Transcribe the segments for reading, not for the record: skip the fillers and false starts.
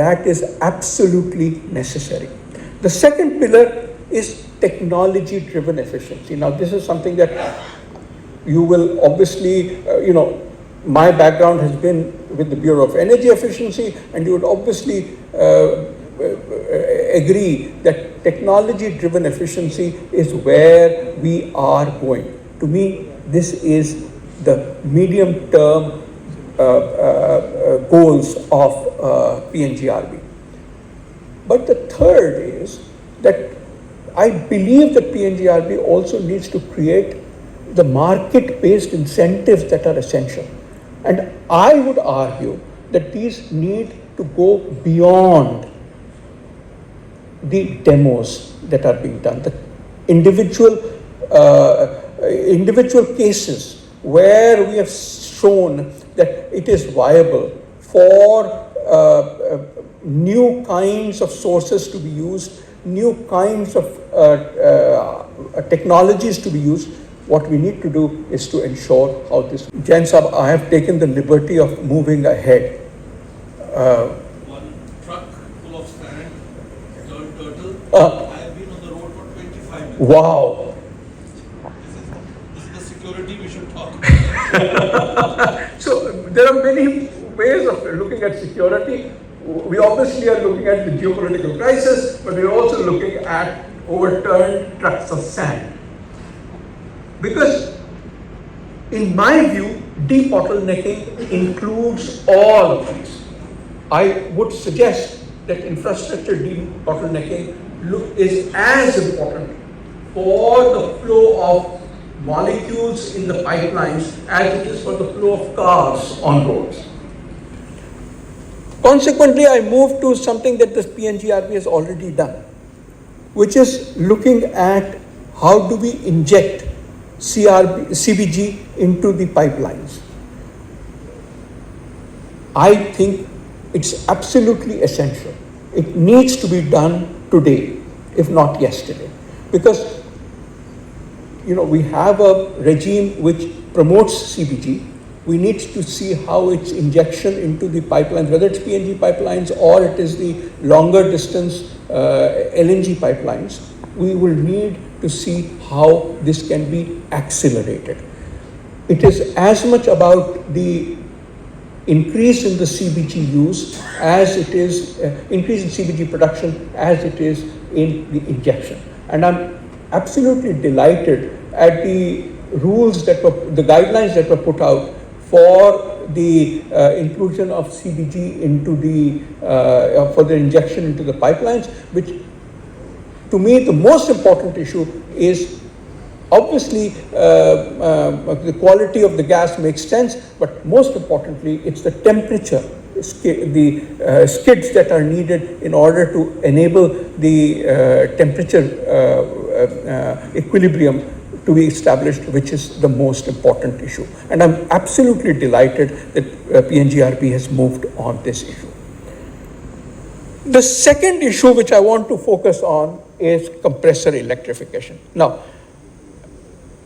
that is absolutely necessary. The second pillar is technology-driven efficiency. Now, this is something that you will obviously, my background has been with the Bureau of Energy Efficiency, and you would obviously agree that technology-driven efficiency is where we are going. To me, this is the medium-term goals of PNGRB. But the third is that I believe that PNGRB also needs to create the market-based incentives that are essential. And I would argue that these need to go beyond the demos that are being done, the individual cases where we have shown that it is viable for new kinds of sources to be used, new kinds of technologies to be used. What we need to do is to ensure how this. Jain Sahab, I have taken the liberty of moving ahead. One truck full of sand, turtle. I have been on the road for 25 minutes. Wow. This is the security we should talk about. So there are many ways of looking at security. We obviously are looking at the geopolitical crisis, but we're also looking at overturned trucks of sand. Because in my view, debottlenecking includes all of these. I would suggest that infrastructure debottlenecking is as important for the flow of molecules in the pipelines as it is for the flow of cars on roads. Consequently, I moved to something that the PNGRB has already done, which is looking at how do we inject CBG into the pipelines. I think it's absolutely essential. It needs to be done today, if not yesterday, because we have a regime which promotes CBG. We need to see how its injection into the pipelines, whether it's PNG pipelines or it is the longer distance LNG pipelines, we will need to see how this can be accelerated. It is as much about the increase in the CBG use as it is increase in CBG production as it is in the injection. And I'm absolutely delighted at the rules that were, the guidelines that were put out for the inclusion of CBG into the, for the injection into the pipelines, which to me the most important issue is obviously the quality of the gas makes sense, but most importantly it's the temperature, the skids that are needed in order to enable the temperature equilibrium to be established, which is the most important issue. And I'm absolutely delighted that PNGRB has moved on this issue. The second issue which I want to focus on is compressor electrification. Now,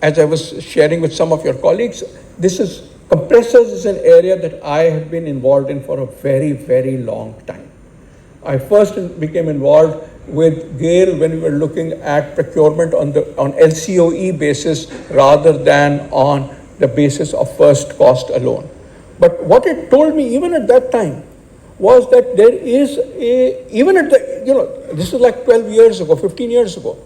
as I was sharing with some of your colleagues, compressors is an area that I have been involved in for a very, very long time. I first became involved with GAIL when we were looking at procurement on LCOE basis rather than on the basis of first cost alone. But what it told me even at that time was that there is even at the, this is like 12 years ago, 15 years ago,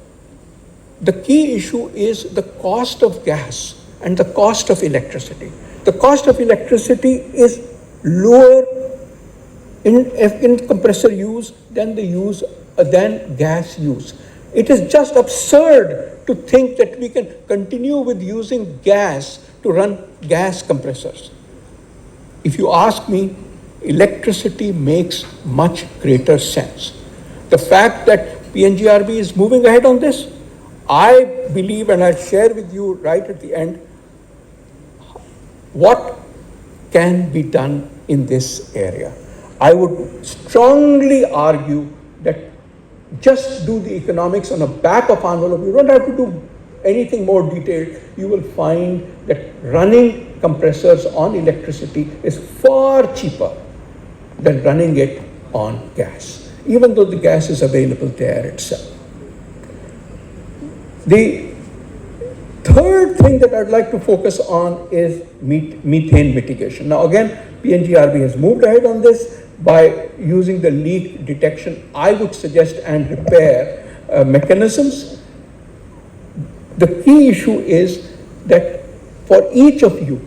the key issue is the cost of gas and the cost of electricity. The cost of electricity is lower in compressor use than gas use. It is just absurd to think that we can continue with using gas to run gas compressors. If you ask me, electricity makes much greater sense. The fact that PNGRB is moving ahead on this, I believe, and I'll share with you right at the end, what can be done in this area. I would strongly argue that just do the economics on a back of envelope. You don't have to do anything more detailed. You will find that running compressors on electricity is far cheaper than running it on gas, even though the gas is available there itself. The third thing that I'd like to focus on is methane mitigation. Now again, PNGRB has moved ahead on this by using the leak detection, I would suggest, and repair mechanisms. The key issue is that for each of you,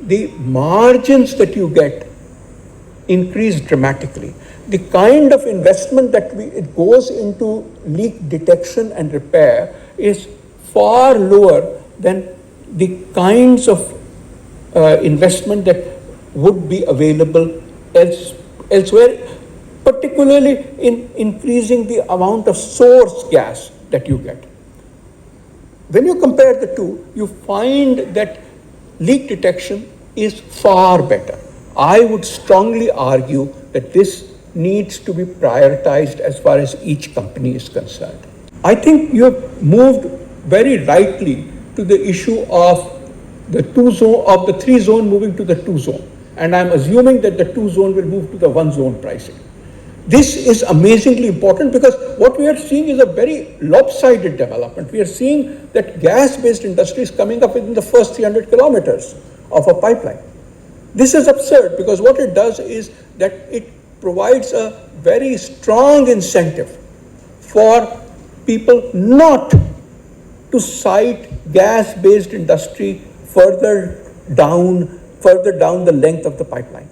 the margins that you get increase dramatically. The kind of investment that it goes into leak detection and repair is far lower than the kinds of investment that would be available elsewhere, particularly in increasing the amount of source gas that you get. When you compare the two, you find that leak detection is far better. I would strongly argue that this needs to be prioritized as far as each company is concerned. I think you have moved very rightly to the issue of the three zone moving to the two zone. And I'm assuming that the two zone will move to the one zone pricing. This is amazingly important because what we are seeing is a very lopsided development. We are seeing that gas-based industry is coming up within the first 300 kilometers of a pipeline. This is absurd because what it does is that it provides a very strong incentive for people not to site gas-based industry further down the length of the pipeline.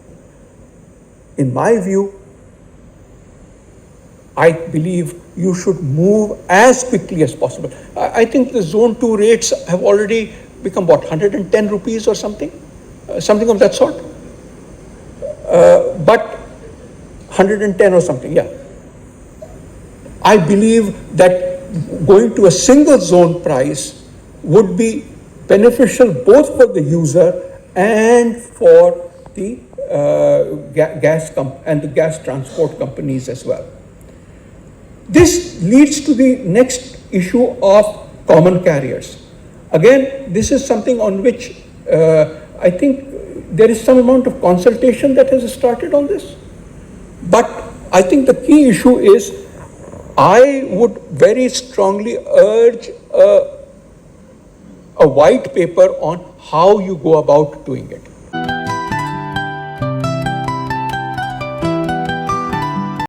In my view, I believe you should move as quickly as possible. I think the zone 2 rates have already become 110 rupees or something? Something of that sort. But 110 or something, yeah. I believe that going to a single zone price would be beneficial both for the user and for the gas transport companies as well. This leads to the next issue of common carriers. Again, this is something on which I think there is some amount of consultation that has started on this. But I think the key issue is I would very strongly urge a white paper on how you go about doing it.